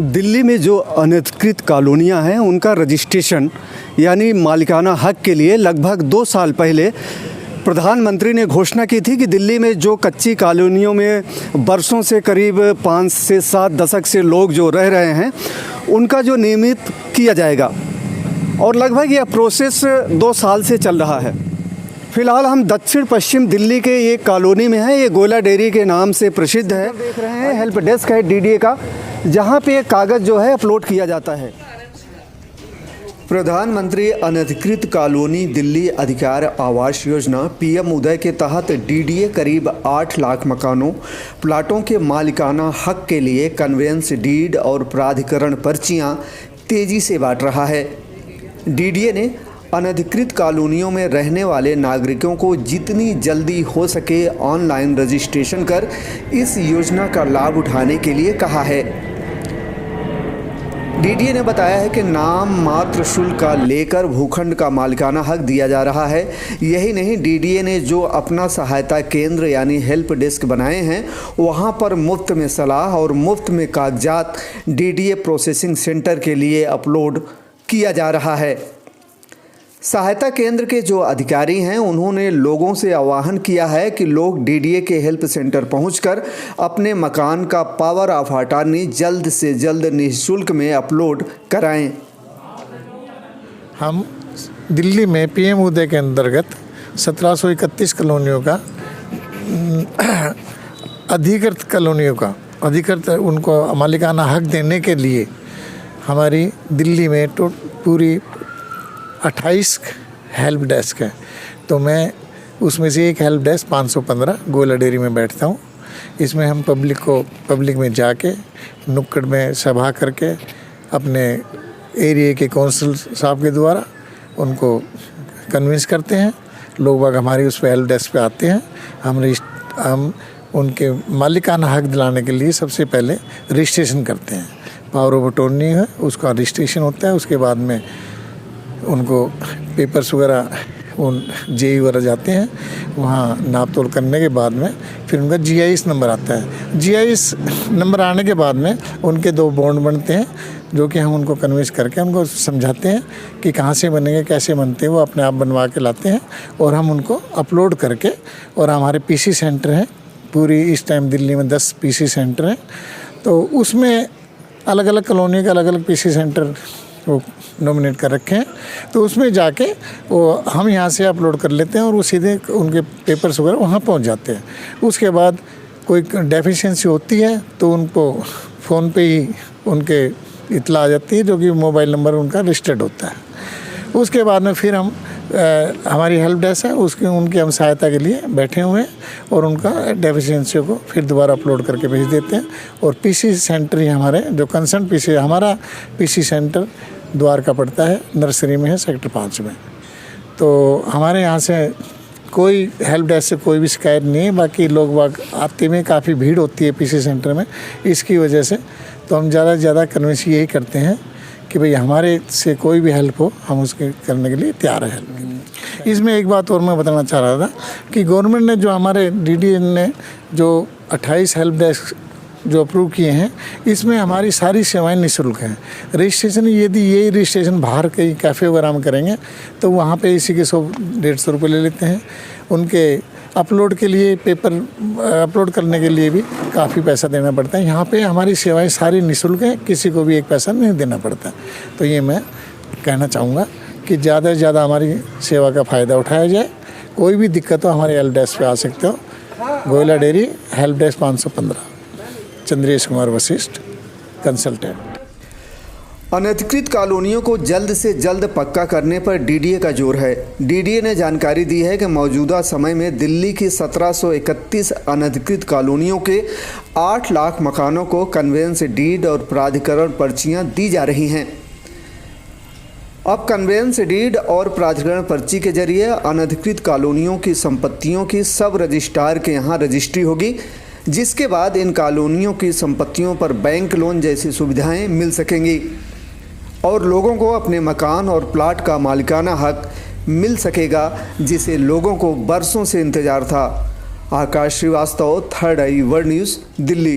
दिल्ली में जो अनधिकृत कॉलोनियां हैं उनका रजिस्ट्रेशन यानी मालिकाना हक के लिए लगभग 2 साल पहले प्रधानमंत्री ने घोषणा की थी कि दिल्ली में जो कच्ची कॉलोनियों में बरसों से करीब 5 से 7 दशक से लोग जो रह रहे हैं उनका जो नियमित किया जाएगा और लगभग यह प्रोसेस 2 साल से चल रहा है। फ़िलहाल हम दक्षिण पश्चिम दिल्ली के एक कॉलोनी में हैं। ये गोला डेयरी के नाम से प्रसिद्ध है। देख रहे हैं हेल्प डेस्क है डीडीए का, जहाँ पे एक कागज़ जो है अपलोड किया जाता है। प्रधानमंत्री अनधिकृत कॉलोनी दिल्ली अधिकार आवास योजना पीएम उदय के तहत डीडीए करीब 8 लाख मकानों प्लाटों के मालिकाना हक के लिए कन्वेंस डीड और प्राधिकरण पर्चियां तेज़ी से बांट रहा है। डीडीए ने अनधिकृत कॉलोनियों में रहने वाले नागरिकों को जितनी जल्दी हो सके ऑनलाइन रजिस्ट्रेशन कर इस योजना का लाभ उठाने के लिए कहा है। डीडीए ने बताया है कि नाम मात्र शुल्क का लेकर भूखंड का मालिकाना हक दिया जा रहा है। यही नहीं, डीडीए ने जो अपना सहायता केंद्र यानी हेल्प डेस्क बनाए हैं वहां पर मुफ्त में सलाह और मुफ्त में कागजात डीडीए प्रोसेसिंग सेंटर के लिए अपलोड किया जा रहा है। सहायता केंद्र के जो अधिकारी हैं उन्होंने लोगों से आह्वान किया है कि लोग डीडीए के हेल्प सेंटर पहुंचकर अपने मकान का पावर ऑफ अटॉर्नी जल्द से जल्द निःशुल्क में अपलोड कराएं। हम दिल्ली में पीएम उदय के अंतर्गत 1731 कॉलोनियों का अधिकृत उनको मालिकाना हक देने के लिए हमारी दिल्ली में पूरी 28 हेल्प डेस्क है। तो मैं उसमें से एक हेल्प डेस्क 515 गोला डेयरी में बैठता हूँ। इसमें हम पब्लिक में जाके नुक्कड़ में सभा करके अपने एरिया के काउंसिल साहब के द्वारा उनको कन्विंस करते हैं। लोग बाग हमारी उस पर हेल्प डेस्क पे आते हैं। हम उनके मालिकाना हक दिलाने के लिए सबसे पहले रजिस्ट्रेशन करते हैं। पावर ऑफ अटॉर्नी है, उसका रजिस्ट्रेशन होता है। उसके बाद में उनको पेपर्स वगैरह उन जेई वगैरह जाते हैं, वहाँ नाप तोल करने के बाद में फिर उनका जीआईएस नंबर आता है। जीआईएस नंबर आने के बाद में उनके 2 बॉन्ड बनते हैं, जो कि हम उनको कन्विंस करके उनको समझाते हैं कि कहाँ से बनेंगे, कैसे बनते हैं। वो अपने आप बनवा के लाते हैं और हम उनको अपलोड करके, और हमारे पीसी सेंटर हैं पूरी इस टाइम दिल्ली में 10 पीसी सेंटर हैं। तो उसमें अलग अलग कॉलोनी के अलग अलग पीसी सेंटर वो नॉमिनेट कर रखे हैं। तो उसमें जाके वो हम यहाँ से अपलोड कर लेते हैं और वो सीधे उनके पेपर्स वगैरह वहाँ पहुँच जाते हैं। उसके बाद कोई डेफिशिएंसी होती है तो उनको फ़ोन पे ही उनके इत्तला आ जाती है, जो कि मोबाइल नंबर उनका रजिस्टर्ड होता है। उसके बाद में फिर हम हमारी हेल्प डेस्क है उनकी हम सहायता के लिए बैठे हुए हैं और उनका डेफिशिएंसी को फिर दोबारा अपलोड करके भेज देते हैं। और पीसी सेंटर ही हमारे जो कंसर्न हमारा पीसी सेंटर द्वारका पड़ता है, नर्सरी में है, सेक्टर 5 में। तो हमारे यहाँ से कोई हेल्प डेस्क से कोई भी शिकायत नहीं है। बाकी लोग बाग आते में काफ़ी भीड़ होती है पीसी सेंटर में, इसकी वजह से तो हम ज़्यादा से ज़्यादा कन्विंस यही करते हैं कि भाई हमारे से कोई भी हेल्प हो हम उसके करने के लिए तैयार है हेल्प के लिए। इसमें एक बात और मैं बताना चाह रहा था कि गवर्नमेंट ने जो हमारे डीडीए ने जो 28 हेल्प डेस्क जो अप्रूव किए हैं, इसमें हमारी सारी सेवाएं निःशुल्क हैं। रजिस्ट्रेशन यदि यही रजिस्ट्रेशन बाहर कहीं कैफ़े वगैरह में करेंगे तो वहाँ पे इसी के 100-150 रुपये ले लेते हैं। उनके अपलोड के लिए पेपर अपलोड करने के लिए भी काफ़ी पैसा देना पड़ता है। यहाँ पे हमारी सेवाएं सारी निःशुल्क हैं, किसी को भी एक पैसा नहीं देना पड़ता। तो ये मैं कहना चाहूँगा कि ज़्यादा से ज़्यादा हमारी सेवा का फ़ायदा उठाया जाए। कोई भी दिक्कत हो हमारे हेल्प डेस्क पे आ सकते हो। गोला dairy help desk 515, Chandresh Kumar Vashishtha, consultant. अनधिकृत कॉलोनियों को जल्द से जल्द पक्का करने पर डीडीए का जोर है। डीडीए ने जानकारी दी है कि मौजूदा समय में दिल्ली की 1731 अनधिकृत कॉलोनियों के 8 लाख मकानों को कन्वेंस डीड और प्राधिकरण पर्चियां दी जा रही हैं। अब कन्वेंस डीड और प्राधिकरण पर्ची के जरिए अनधिकृत कॉलोनियों की संपत्तियों की सब रजिस्ट्रार के यहाँ रजिस्ट्री होगी, जिसके बाद इन कॉलोनियों की संपत्तियों पर बैंक लोन जैसी सुविधाएं मिल सकेंगी और लोगों को अपने मकान और प्लाट का मालिकाना हक मिल सकेगा, जिसे लोगों को बरसों से इंतज़ार था। आकाश श्रीवास्तव, 3rd आई वर्ल्ड न्यूज़, दिल्ली।